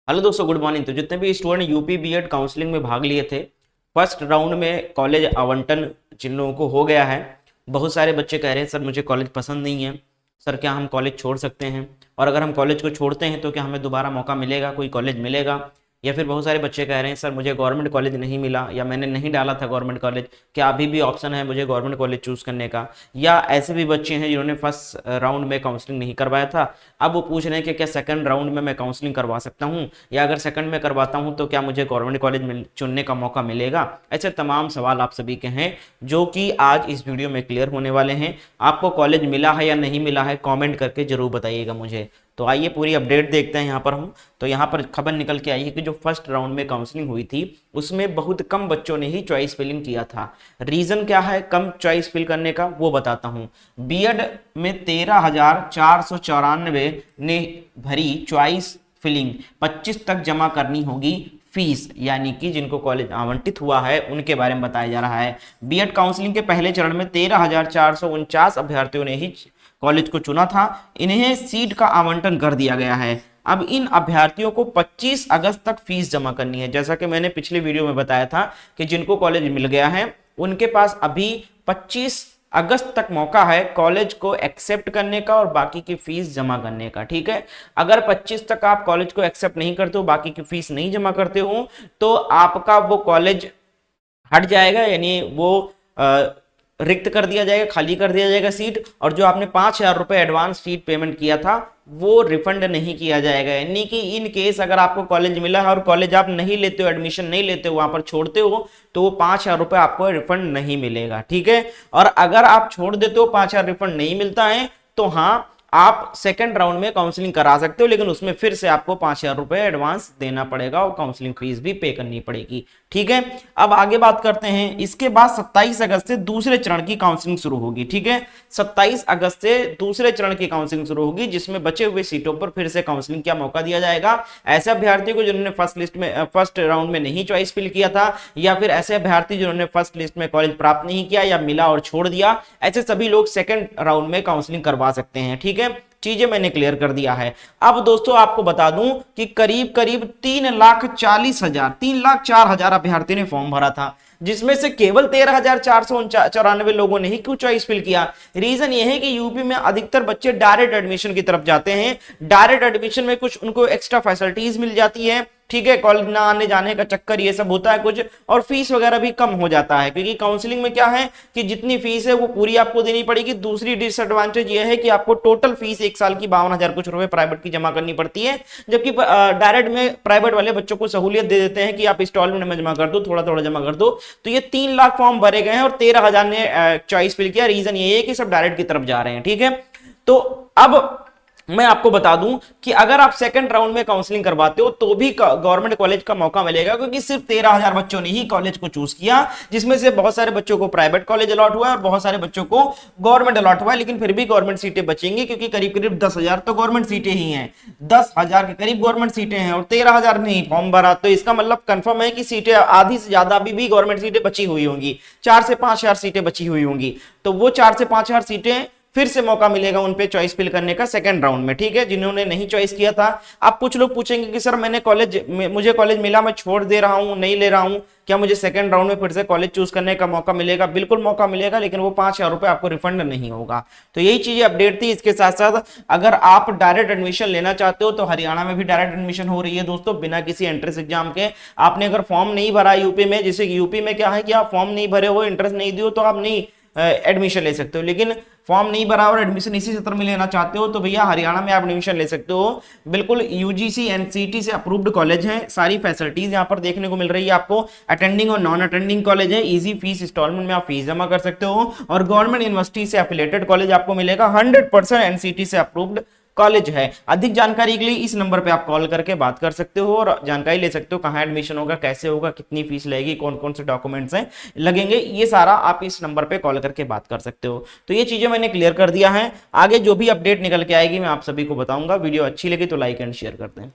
Hello दोस्तों, good morning. तो जितने भी स्टूडेंट यूपी बीएड काउंसलिंग में भाग लिए थे, फर्स्ट राउंड में कॉलेज आवंटन जिन लोगों को हो गया है, बहुत सारे बच्चे कह रहे हैं सर मुझे कॉलेज पसंद नहीं है, सर क्या हम कॉलेज छोड़ सकते हैं, और अगर हम कॉलेज को छोड़ते हैं तो क्या हमें दोबारा मौका मिलेगा, कोई कॉलेज मिलेगा। या फिर बहुत सारे बच्चे कह रहे हैं सर मुझे गवर्नमेंट कॉलेज नहीं मिला या मैंने नहीं डाला था गवर्नमेंट कॉलेज, क्या अभी भी ऑप्शन है मुझे गवर्नमेंट कॉलेज चूज करने का। या ऐसे भी बच्चे हैं जिन्होंने फर्स्ट राउंड में काउंसलिंग नहीं करवाया था, अब वो पूछ रहे हैं कि क्या सेकंड राउंड में मैं काउंसलिंग करवा सकता हूँ, या अगर सेकंड में करवाता हूँ तो क्या मुझे गवर्नमेंट कॉलेज चुनने का मौका मिलेगा। ऐसे तमाम सवाल आप सभी के हैं जो कि आज इस वीडियो में क्लियर होने वाले हैं। आपको कॉलेज मिला है या नहीं मिला है, कमेंट करके जरूर बताइएगा मुझे। तो आइए पूरी अपडेट देखते हैं। यहाँ पर हम तो यहाँ पर खबर निकल के आई है कि जो फर्स्ट राउंड में काउंसलिंग हुई थी उसमें बहुत कम बच्चों ने ही चॉइस फिलिंग किया था। रीजन क्या है कम चॉइस फिल करने का, वो बताता हूँ। बीएड में 13,494 ने भरी चॉइस फिलिंग, 25 तक जमा करनी होगी फीस, यानी कि जिनको कॉलेज आवंटित हुआ है उनके बारे में बताया जा रहा है। बीएड काउंसलिंग के पहले चरण में 13,449 अभ्यर्थियों ने ही कॉलेज को चुना था। इन्हें सीट का आवंटन कर दिया गया है। अब इन अभ्यर्थियों को 25 अगस्त तक फीस जमा करनी है। जैसा कि मैंने पिछले वीडियो में बताया था कि जिनको कॉलेज मिल गया है उनके पास अभी 25 अगस्त तक मौका है कॉलेज को एक्सेप्ट करने का और बाकी की फीस जमा करने का। ठीक है, अगर 25 तक आप कॉलेज को एक्सेप्ट नहीं करते हो, बाकी की फीस नहीं जमा करते हो, तो आपका वो कॉलेज हट जाएगा, यानी वो रिक्त कर दिया जाएगा, खाली कर दिया जाएगा सीट, और जो आपने 5,000 रुपए एडवांस सीट पेमेंट किया था वो रिफंड नहीं किया जाएगा। यानी कि इन केस अगर आपको कॉलेज मिला है और कॉलेज आप नहीं लेते हो, एडमिशन नहीं लेते हो, वहां पर छोड़ते हो, तो वो 5,000 रुपए आपको रिफंड नहीं मिलेगा। ठीक है, और अगर आप छोड़ देते हो 5,000 रिफंड नहीं मिलता है तो हाँ आप सेकंड राउंड में काउंसलिंग करा सकते हो, लेकिन उसमें फिर से आपको 5,000 रुपए एडवांस देना पड़ेगा और काउंसलिंग फीस भी पे करनी पड़ेगी। ठीक है, अब आगे बात करते हैं। इसके बाद 27 अगस्त से दूसरे चरण की काउंसलिंग शुरू होगी। ठीक है, 27 अगस्त से दूसरे चरण की काउंसलिंग शुरू होगी, जिसमें बचे हुए सीटों पर फिर से काउंसलिंग का मौका दिया जाएगा। ऐसे अभ्यर्थियों को जिन्होंने फर्स्ट राउंड में नहीं चॉइस फिल किया था, या फिर ऐसे अभ्यर्थी जिन्होंने फर्स्ट लिस्ट में कॉलेज प्राप्त नहीं किया या मिला और छोड़ दिया, ऐसे सभी लोग सेकंड राउंड में काउंसलिंग करवा सकते हैं। ठीक है, चीजें मैंने क्लियर कर दिया है। अब दोस्तों आपको बता दूं कि करीब करीब 3,40,000 3,04,000 अभ्यर्थी ने फॉर्म भरा था, जिसमें से केवल 13,494 लोगों ने ही क्यों चॉइस फिल किया। रीजन यह है कि यूपी में अधिकतर बच्चे डायरेक्ट एडमिशन की तरफ जाते हैं। डायरेक्ट एडमिशन में कुछ उनको एक्स्ट्रा फैसिलिटीज मिल जाती है। ठीक है, कॉलेज ना आने जाने का चक्कर ये सब होता है कुछ, और फीस वगैरह भी कम हो जाता है, क्योंकि काउंसलिंग में क्या है कि जितनी फीस है वो पूरी आपको देनी पड़ेगी। दूसरी डिसएडवांटेज ये है कि आपको टोटल फीस एक साल की 52,000 कुछ रुपए प्राइवेट की जमा करनी पड़ती है, जबकि डायरेक्ट में प्राइवेट वाले बच्चों को सहूलियत दे देते हैं कि आप इंस्टॉलमेंट में जमा कर दो, थोड़ा थोड़ा जमा कर दो। तो ये 3 लाख फॉर्म भरे गए हैं और 13,000 ने चॉइस फिल किया। रीजन ये है कि सब डायरेक्ट की तरफ जा रहे हैं। ठीक है, तो अब मैं आपको बता दूं कि अगर आप सेकंड राउंड में काउंसलिंग करवाते हो तो भी गवर्नमेंट कॉलेज का मौका मिलेगा, क्योंकि सिर्फ 13,000 बच्चों ने ही कॉलेज को चूज किया, जिसमें से बहुत सारे बच्चों को प्राइवेट कॉलेज अलॉट हुआ है और बहुत सारे बच्चों को गवर्नमेंट अलॉट हुआ है। लेकिन फिर भी गवर्नमेंट सीटें बचेंगी, क्योंकि करीब करीब 10,000 तो गवर्नमेंट सीटें ही हैं, 10,000 के करीब गवर्नमेंट सीटें हैं और 13,000 नहीं फॉर्म भरा, तो इसका मतलब कंफर्म है कि सीटें आधी से ज्यादा अभी भी गवर्नमेंट सीटें बची हुई होंगी, 4 से 5,000 सीटें बची हुई होंगी। तो वो 4 से 5,000 सीटें फिर से मौका मिलेगा उन पे चॉइस फिल करने का सेकंड राउंड में। ठीक है, जिन्होंने नहीं चॉइस किया था। अब कुछ लोग पूछेंगे कि सर मुझे कॉलेज मिला, मैं छोड़ दे रहा हूं, नहीं ले रहा हूं, क्या मुझे सेकंड राउंड में फिर से कॉलेज चूज करने का मौका मिलेगा? बिल्कुल मौका मिलेगा, लेकिन वो 5,000 रुपए आपको रिफंड नहीं होगा। तो यही चीजें अपडेट थी। इसके साथ साथ अगर आप डायरेक्ट एडमिशन लेना चाहते हो तो हरियाणा में भी डायरेक्ट एडमिशन हो रही है दोस्तों, बिना किसी एंट्रेंस एग्जाम के। आपने अगर फॉर्म नहीं भरा यूपी में, जैसे यूपी में क्या है कि आप फॉर्म नहीं भरे हो, एंट्रेंस नहीं दियो, तो आप नहीं एडमिशन ले सकते हो। लेकिन फॉर्म नहीं भरा और एडमिशन इसी सत्र में लेना चाहते हो तो भैया हरियाणा में आप एडमिशन ले सकते हो। बिल्कुल यूजीसी एनसीटी से अप्रूव्ड कॉलेज है, सारी फैसिलिटीज यहाँ पर देखने को मिल रही है आपको। अटेंडिंग और नॉन अटेंडिंग कॉलेज है, इजी फीस इंस्टॉलमेंट में आप फीस जमा कर सकते हो, और गवर्नमेंट यूनिवर्सिटी से एफिलेटेड कॉलेज आपको मिलेगा। 100% एनसीटी से अप्रूव्ड कॉलेज है। अधिक जानकारी के लिए इस नंबर पे आप कॉल करके बात कर सकते हो और जानकारी ले सकते हो कहाँ एडमिशन होगा, कैसे होगा, कितनी फीस लगेगी, कौन कौन से डॉक्यूमेंट्स हैं लगेंगे, ये सारा आप इस नंबर पे कॉल करके बात कर सकते हो। तो ये चीजें मैंने क्लियर कर दिया है। आगे जो भी अपडेट निकल के आएगी मैं आप सभी को बताऊंगा। वीडियो अच्छी लगी तो लाइक एंड शेयर कर दें।